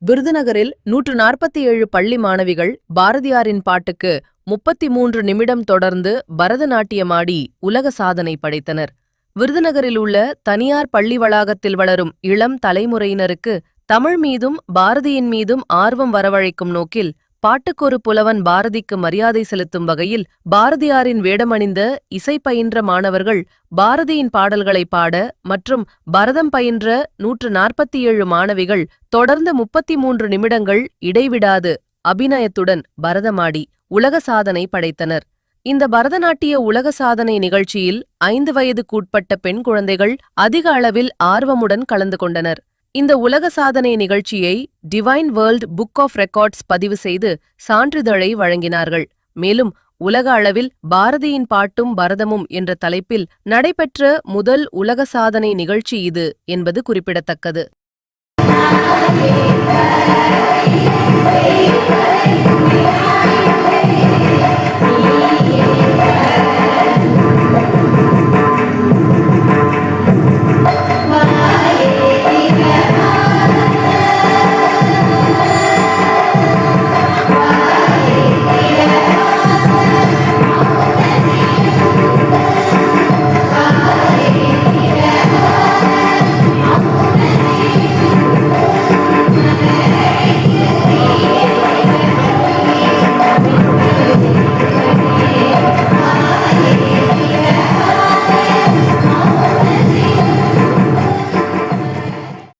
விருதுநகரில் 147 பள்ளி மாணவிகள் பாரதியாரின் பாட்டுக்கு 33 நிமிடம் தொடர்ந்து பரதநாட்டியமாடி உலக சாதனை படைத்தனர். விருதுநகரில் உள்ள தனியார் பள்ளி வளாகத்தில் வளரும் இளம் தலைமுறையினருக்கு தமிழ் மீதும் பாரதியின் மீதும் ஆர்வம் வரவழைக்கும் நோக்கில் பாட்டுக்கொரு புலவன் பாரதிக்கு மரியாதை செலுத்தும் வகையில் பாரதியாரின் வேடமணிந்த இசை பயின்ற மாணவர்கள் பாரதியின் பாடல்களை பாட மற்றும் பரதம் பயின்ற 147 மாணவிகள் தொடர்ந்து 33 நிமிடங்கள் இடைவிடாது அபிநயத்துடன் பரதமாடி உலக சாதனை படைத்தனர். இந்த பரதநாட்டிய உலக சாதனை நிகழ்ச்சியில் 5 வயதுக்குட்பட்ட பெண் குழந்தைகள் அதிக அளவில் ஆர்வமுடன் கலந்து கொண்டனர். இந்த உலக சாதனை நிகழ்ச்சியை divine world book of records பதிவு செய்து சான்றிதழை வழங்கினார்கள். மேலும் உலக அளவில் பாரதியின் பாட்டும் பரதமும் என்ற தலைப்பில் நடைபெற்ற முதல் உலக சாதனை நிகழ்ச்சி இது என்பது குறிப்பிடத்தக்கது.